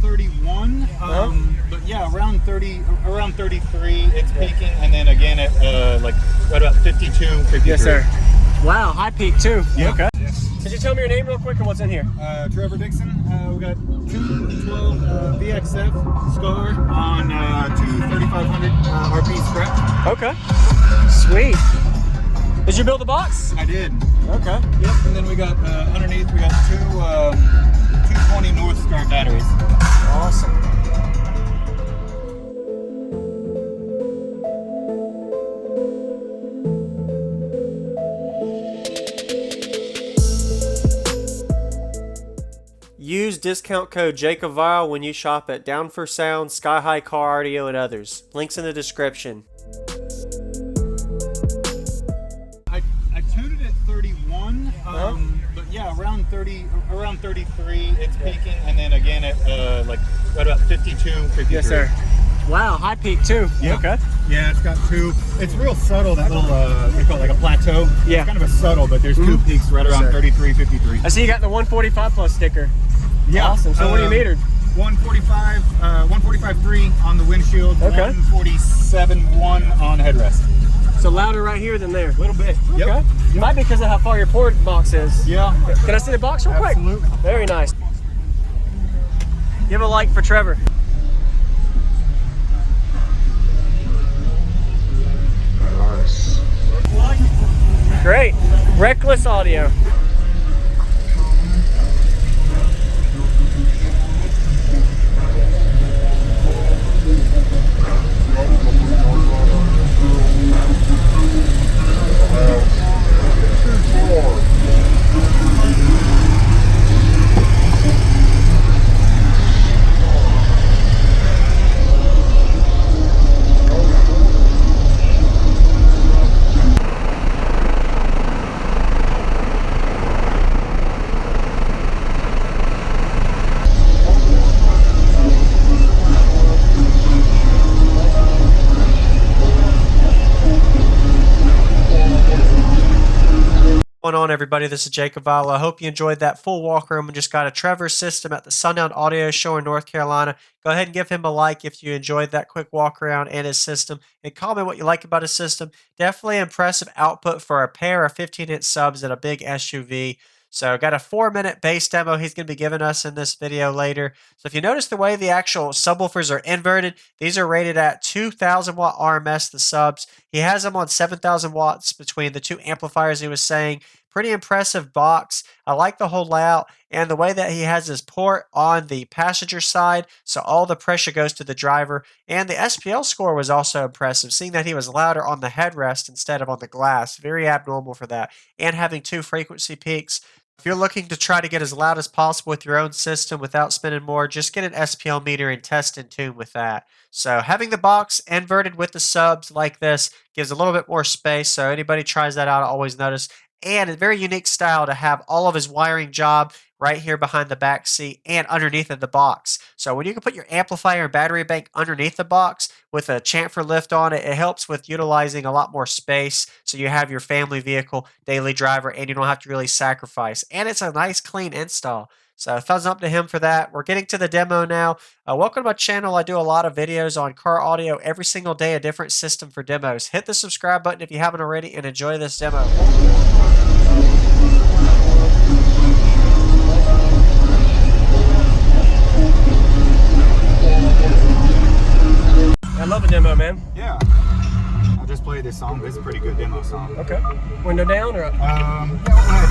31, but yeah, around 30, around 33, it's peaking, and then again at like right about 52, 53. Yes, sir. Wow, high peak too. Yeah. Okay. Could you tell me your name real quick and what's in here? Trevor Dixon. We got 212 VXF Scar on 2 3500 RP strap. Okay. Sweet. Did you build the box? I did. Okay. Yep. And then we got underneath we got two 220 North Star batteries. Awesome. Use discount code JacobViral when you shop at Down for Sound, SkyHigh Car Audio, and others. Links in the description. I tuned it at 31, but yeah, around 30, around 33, it's peaking, and then again at like right about 52, 53. Yes, sir. Wow, high peak too. Yeah. Okay. Yeah, it's got two. It's real subtle, that little, we call it like a plateau. Yeah. It's kind of a subtle, but there's two peaks right around 33, 53. I see you got the 145 plus sticker. Yeah. Awesome. So what are you metered? 145, 145.3 on the windshield. Okay. 147.1 on headrest. So louder right here than there. A little bit. Okay. Yep. Might be because of how far your port box is. Yeah. Can I see the box real quick? Absolutely. Very nice. Give a like for Trevor. Nice. Great. Reckless audio. What's going on, everybody? This is JacobViral. I hope you enjoyed that full walk around and just got a Trevor system at the Sundown Audio Show in North Carolina. Go ahead and give him a like if you enjoyed that quick walk around and his system, and comment what you like about his system. Definitely impressive output for a pair of 15-inch subs and a big SUV. So got a 4-minute bass demo he's going to be giving us in this video later. So if you notice the way the actual subwoofers are inverted, these are rated at 2,000 watt RMS, the subs. He has them on 7,000 watts between the two amplifiers he was saying. Pretty impressive box. I like the whole layout and the way that he has his port on the passenger side, so all the pressure goes to the driver. And the SPL score was also impressive, seeing that he was louder on the headrest instead of on the glass. Very abnormal for that. And having two frequency peaks. If you're looking to try to get as loud as possible with your own system without spending more, just get an SPL meter and test in tune with that. So having the box inverted with the subs like this gives a little bit more space. So anybody tries that out, I always notice. And a very unique style to have all of his wiring job right here behind the back seat and underneath of the box. So when you can put your amplifier and battery bank underneath the box with a chamfer lift on it, it helps with utilizing a lot more space. So you have your family vehicle, daily driver, and you don't have to really sacrifice. And it's a nice, clean install. So thumbs up to him for that. We're getting to the demo now. Welcome to my channel. I do a lot of videos on car audio every single day, a different system for demos. Hit the subscribe button if you haven't already and enjoy this demo. I love a demo, man. Yeah. I'll just play this song. It's a pretty good demo song. Okay. Window down or up? Yeah, go ahead.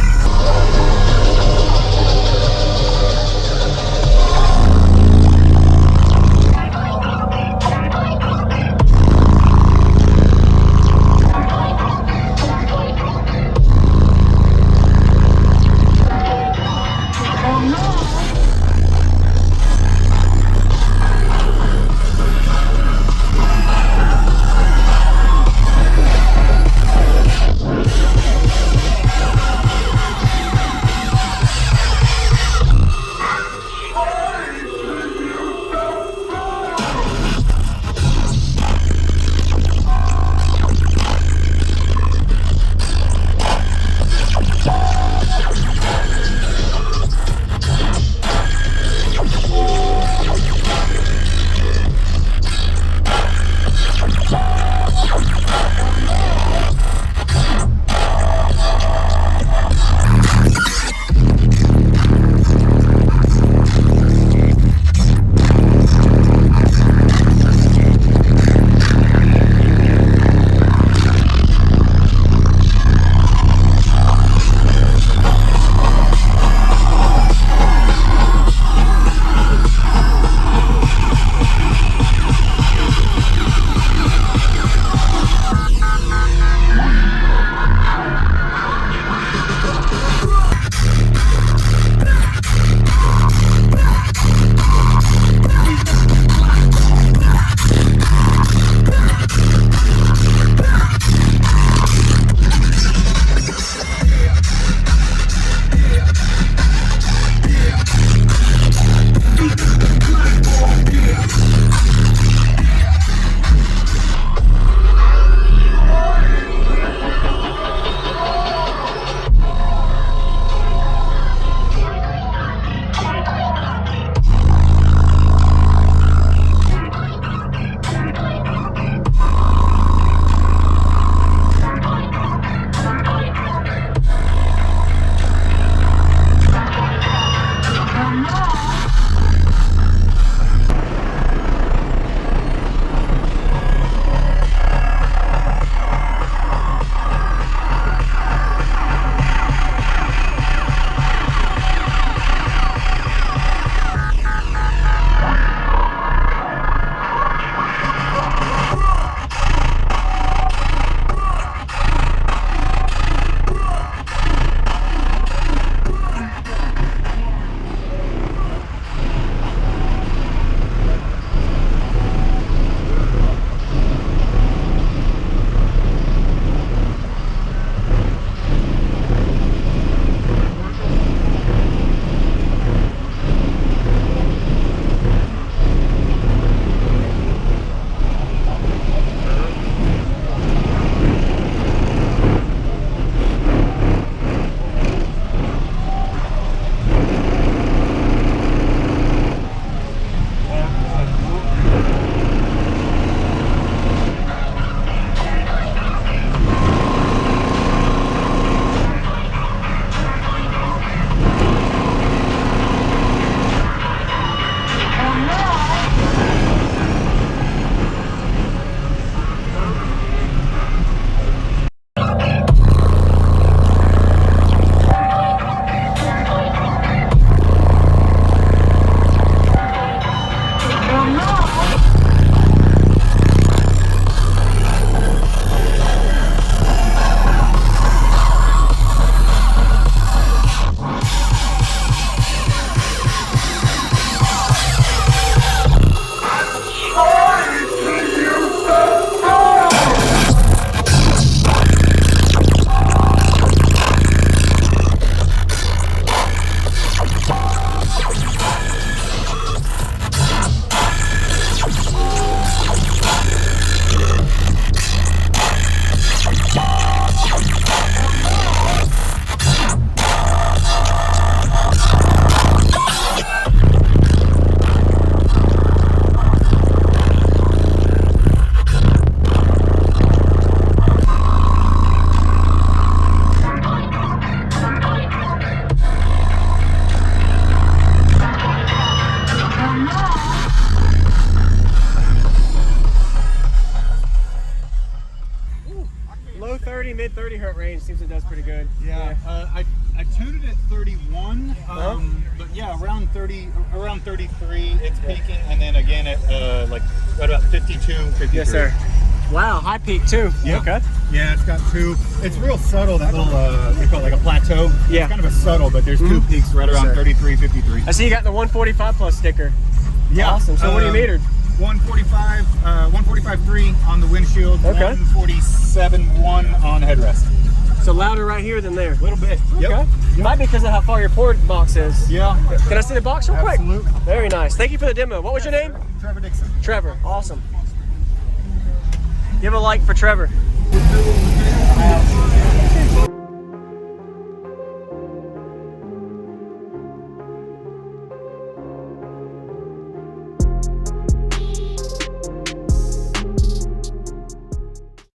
mid 30 hertz range seems it does pretty good. Yeah. I tuned it at 31, but yeah, around 33 it's peaking, and then again at like right about 52, 53. Yes, sir. Wow, high peak too. Yeah. Okay. Yeah, it's got two. It's real subtle, that little, they call it like a plateau. Yeah. It's kind of a subtle, but there's two peaks right around 33, 53. I see you got the 145 plus sticker. Yeah. Awesome. So what are you metered? 145.3 on the windshield, Okay. 147.1 on headrest. So louder right here than there. A little bit. Okay. Yep. Might be because of how far your port box is. Yeah. Can I see the box real quick? Absolutely. Very nice. Thank you for the demo. What was your name? Trevor Dixon. Trevor. Awesome. Give a like for Trevor.